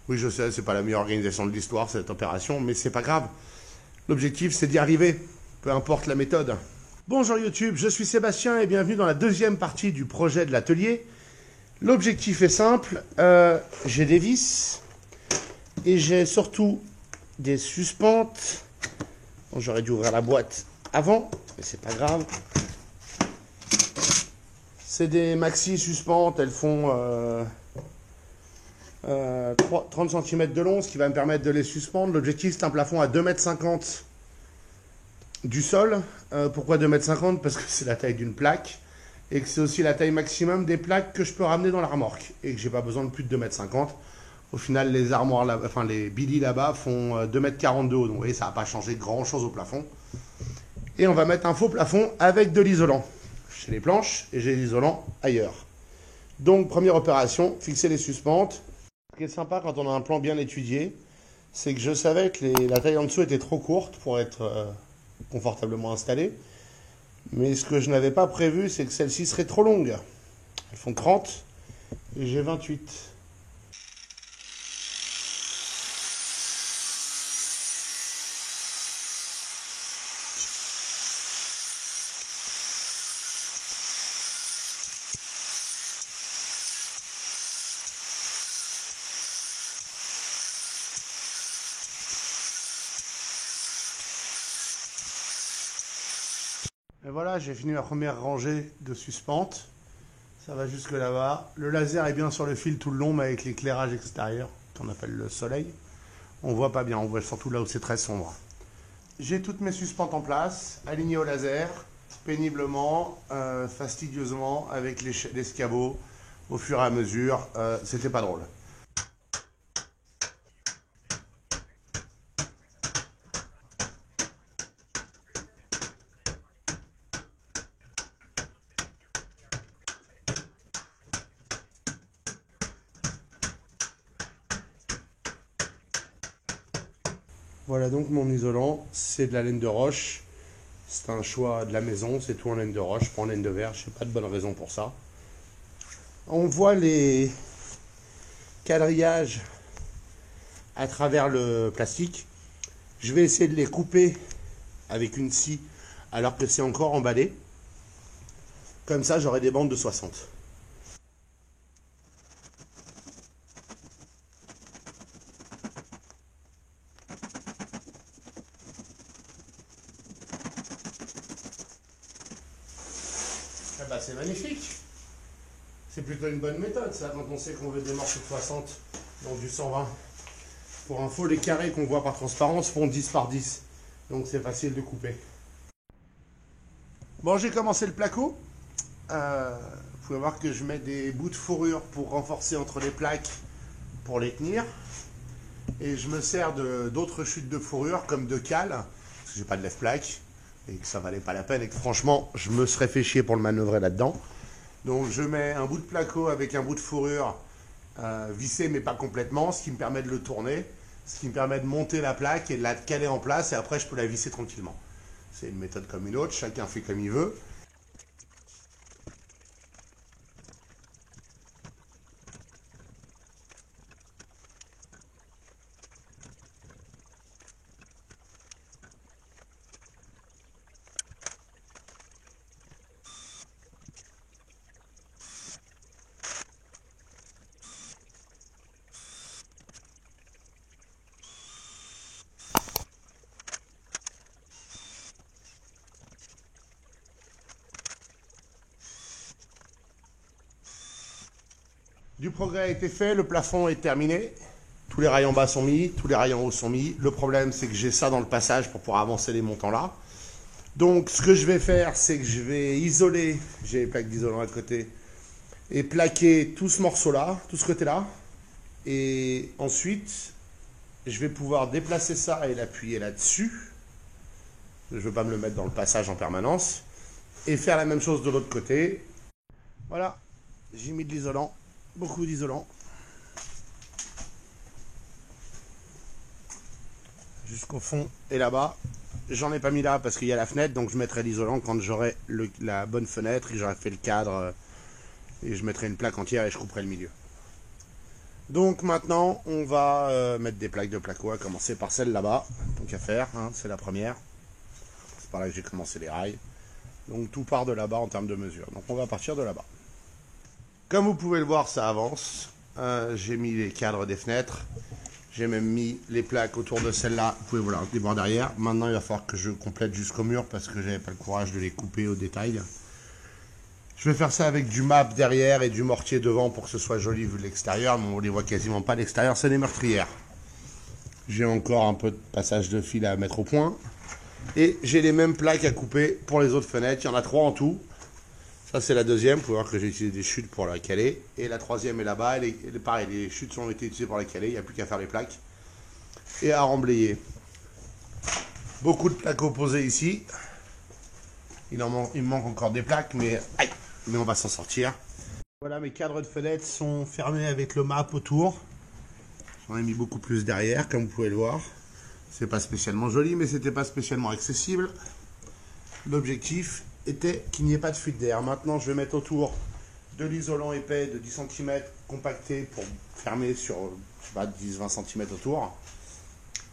Oui, je sais, c'est pas la meilleure organisation de l'histoire, cette opération, mais c'est pas grave. L'objectif, c'est d'y arriver, peu importe la méthode. Bonjour YouTube, je suis Sébastien et bienvenue dans la deuxième partie du projet de l'atelier. L'objectif est simple, j'ai des vis et j'ai surtout des suspentes. Bon, j'aurais dû ouvrir la boîte avant, mais c'est pas grave. C'est des maxi suspentes, elles font 30 cm de long, ce qui va me permettre de les suspendre. L'objectif, c'est un plafond à 2,50 m du sol. Pourquoi 2,50 m? Parce que c'est la taille d'une plaque et que c'est aussi la taille maximum des plaques que je peux ramener dans la remorque et que j'ai pas besoin de plus de 2,50 m. Au final, les armoires, là, enfin les Billy là-bas font 2,40 m de haut. Donc vous voyez, ça va pas changer grand-chose au plafond. Et on va mettre un faux plafond avec de l'isolant chez les planches et j'ai l'isolant ailleurs. Donc première opération, fixer les suspentes. Ce qui est sympa quand on a un plan bien étudié, c'est que je savais que la taille en dessous était trop courte pour être confortablement installée. Mais ce que je n'avais pas prévu, c'est que celle-ci serait trop longue. Elles font 30 et j'ai 28. Et voilà, j'ai fini ma première rangée de suspentes. Ça va jusque là-bas. Le laser est bien sur le fil tout le long, mais avec l'éclairage extérieur, qu'on appelle le soleil, on voit pas bien, on voit surtout là où c'est très sombre. J'ai toutes mes suspentes en place, alignées au laser, péniblement, fastidieusement, avec l'escabeau, au fur et à mesure. C'était pas drôle. Voilà donc mon isolant, c'est de la laine de roche. C'est un choix de la maison, c'est tout en laine de roche, pas en laine de verre, je n'ai pas de bonne raison pour ça. On voit les quadrillages à travers le plastique. Je vais essayer de les couper avec une scie alors que c'est encore emballé. Comme ça, j'aurai des bandes de 60. Ah bah, c'est magnifique. C'est plutôt une bonne méthode, ça, quand on sait qu'on veut des morceaux de 60, donc du 120. Pour info, les carrés qu'on voit par transparence font 10 par 10. Donc c'est facile de couper. Bon, j'ai commencé le placo. Vous pouvez voir que je mets des bouts de fourrure pour renforcer entre les plaques, pour les tenir. Et je me sers d'autres chutes de fourrure, comme de cales, parce que j'ai pas de lève-plaque, et que ça valait pas la peine, et que franchement, je me serais fait chier pour le manœuvrer là-dedans. Donc je mets un bout de placo avec un bout de fourrure vissé, mais pas complètement, ce qui me permet de le tourner, ce qui me permet de monter la plaque et de la caler en place, et après je peux la visser tranquillement. C'est une méthode comme une autre, chacun fait comme il veut. Du progrès a été fait, le plafond est terminé. Tous les rails en bas sont mis, tous les rails en haut sont mis. Le problème, c'est que j'ai ça dans le passage pour pouvoir avancer les montants là. Donc, ce que je vais faire, c'est que je vais isoler, j'ai les plaques d'isolant à côté, et plaquer tout ce morceau-là, tout ce côté-là. Et ensuite, je vais pouvoir déplacer ça et l'appuyer là-dessus. Je ne veux pas me le mettre dans le passage en permanence. Et faire la même chose de l'autre côté. Voilà, j'ai mis de l'isolant. Beaucoup d'isolant. Jusqu'au fond et là-bas. J'en ai pas mis là parce qu'il y a la fenêtre, donc je mettrai l'isolant quand j'aurai la bonne fenêtre et j'aurai fait le cadre et je mettrai une plaque entière et je couperai le milieu. Donc maintenant, on va mettre des plaques de placo, à commencer par celle là-bas. Donc à faire, hein, c'est la première. C'est par là que j'ai commencé les rails. Donc tout part de là-bas en termes de mesure. Donc on va partir de là-bas. Comme vous pouvez le voir, ça avance. J'ai mis les cadres des fenêtres. J'ai même mis les plaques autour de celle-là. Vous pouvez les voir derrière. Maintenant, il va falloir que je complète jusqu'au mur parce que j'avais pas le courage de les couper au détail. Je vais faire ça avec du map derrière et du mortier devant pour que ce soit joli vu de l'extérieur. Mais on les voit quasiment pas. L'extérieur, c'est des meurtrières. J'ai encore un peu de passage de fil à mettre au point. Et j'ai les mêmes plaques à couper pour les autres fenêtres. Il y en a 3 en tout. Ça, c'est la deuxième. Vous pouvez voir que j'ai utilisé des chutes pour la caler. Et la troisième est là-bas. Pareil, les chutes ont été utilisées pour la caler. Il n'y a plus qu'à faire les plaques. Et à remblayer. Beaucoup de plaques opposées ici. Il me manque encore des plaques, mais on va s'en sortir. Voilà, mes cadres de fenêtres sont fermés avec le map autour. J'en ai mis beaucoup plus derrière, comme vous pouvez le voir. C'est pas spécialement joli, mais c'était pas spécialement accessible. L'objectif était qu'il n'y ait pas de fuite d'air. Maintenant, je vais mettre autour de l'isolant épais de 10 cm compacté pour fermer sur 10-20 cm autour.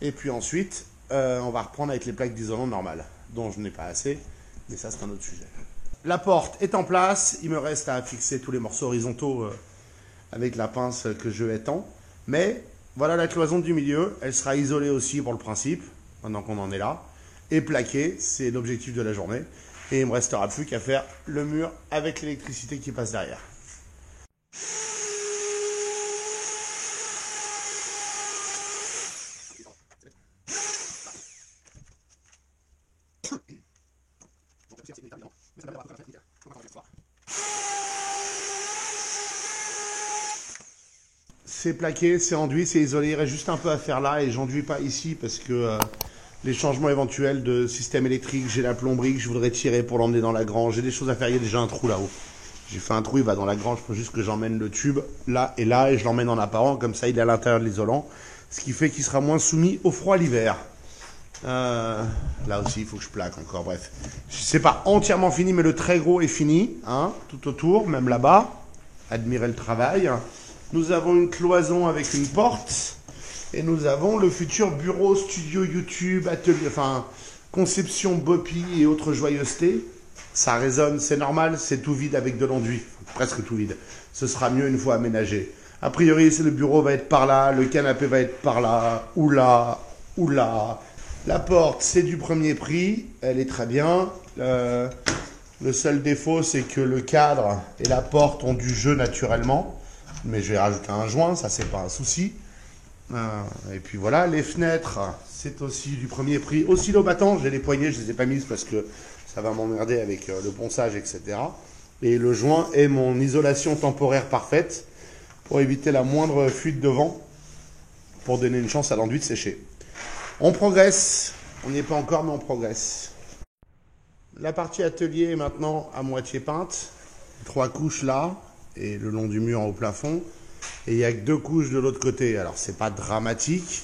Et puis ensuite, on va reprendre avec les plaques d'isolant normales, dont je n'ai pas assez, mais ça c'est un autre sujet. La porte est en place, il me reste à fixer tous les morceaux horizontaux avec la pince que je étends. Mais voilà la cloison du milieu, elle sera isolée aussi pour le principe, maintenant qu'on en est là. Et plaquée, c'est l'objectif de la journée. Et il ne me restera plus qu'à faire le mur avec l'électricité qui passe derrière. C'est plaqué, c'est enduit, c'est isolé. Il reste juste un peu à faire là et j'enduis pas ici parce que les changements éventuels de système électrique, j'ai la plomberie que je voudrais tirer pour l'emmener dans la grange. J'ai des choses à faire, il y a déjà un trou là-haut. J'ai fait un trou, il va dans la grange, il faut juste que j'emmène le tube là et je l'emmène en apparent, comme ça il est à l'intérieur de l'isolant. Ce qui fait qu'il sera moins soumis au froid l'hiver. Là aussi, il faut que je plaque encore, bref. C'est pas entièrement fini, mais le très gros est fini, hein, tout autour, même là-bas. Admirez le travail. Nous avons une cloison avec une porte. Et nous avons le futur bureau, studio YouTube, atelier, enfin, conception Boppy et autres joyeusetés. Ça résonne, c'est normal, c'est tout vide avec de l'enduit. Presque tout vide. Ce sera mieux une fois aménagé. A priori, le bureau va être par là, le canapé va être par là, ou là, ou là. La porte, c'est du premier prix, elle est très bien. Le seul défaut, c'est que le cadre et la porte ont du jeu naturellement. Mais je vais rajouter un joint, ça c'est pas un souci. Et puis voilà, les fenêtres, c'est aussi du premier prix. Oscillo battant, j'ai les poignées, je les ai pas mises parce que ça va m'emmerder avec le ponçage, etc. Et le joint est mon isolation temporaire parfaite pour éviter la moindre fuite de vent, pour donner une chance à l'enduit de sécher. On progresse, on n'y est pas encore, mais on progresse. La partie atelier est maintenant à moitié peinte. 3 couches là, et le long du mur au plafond. Et il n'y a que 2 couches de l'autre côté. Alors, c'est pas dramatique.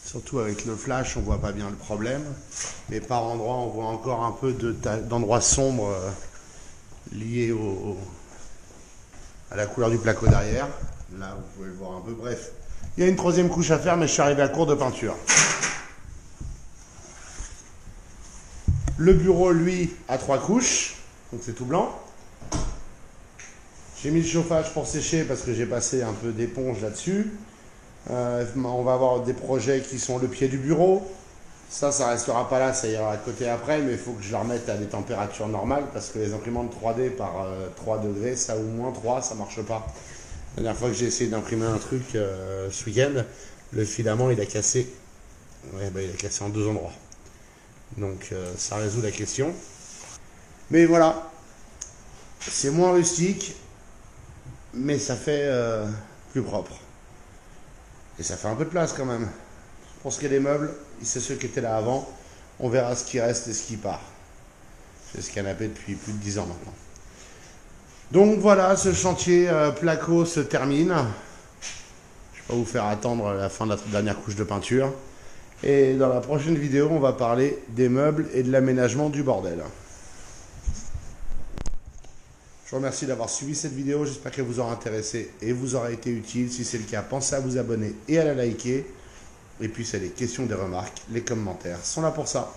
Surtout avec le flash, on voit pas bien le problème. Mais par endroits, on voit encore un peu d'endroits sombres liés à la couleur du placo derrière. Là, vous pouvez le voir un peu. Bref, il y a une 3e couche à faire, mais je suis arrivé à court de peinture. Le bureau, lui, a 3 couches. Donc, c'est tout blanc. J'ai mis le chauffage pour sécher parce que j'ai passé un peu d'éponge là-dessus. On va avoir des projets qui sont le pied du bureau. Ça restera pas là, ça ira à côté après, mais il faut que je la remette à des températures normales parce que les imprimantes 3D par 3 degrés, ça ou moins 3, ça marche pas. La dernière fois que j'ai essayé d'imprimer un truc ce week-end, le filament il a cassé. Ouais, il a cassé en 2 endroits. Donc ça résout la question. Mais voilà, c'est moins rustique. Mais ça fait plus propre. Et ça fait un peu de place quand même. Pour ce qui est des meubles, c'est ceux qui étaient là avant. On verra ce qui reste et ce qui part. J'ai ce canapé depuis plus de 10 ans maintenant. Donc voilà, ce chantier placo se termine. Je ne vais pas vous faire attendre la fin de la dernière couche de peinture. Et dans la prochaine vidéo, on va parler des meubles et de l'aménagement du bordel. Je vous remercie d'avoir suivi cette vidéo. J'espère qu'elle vous aura intéressé et vous aura été utile. Si c'est le cas, pensez à vous abonner et à la liker. Et puis, c'est les questions, des remarques, les commentaires sont là pour ça.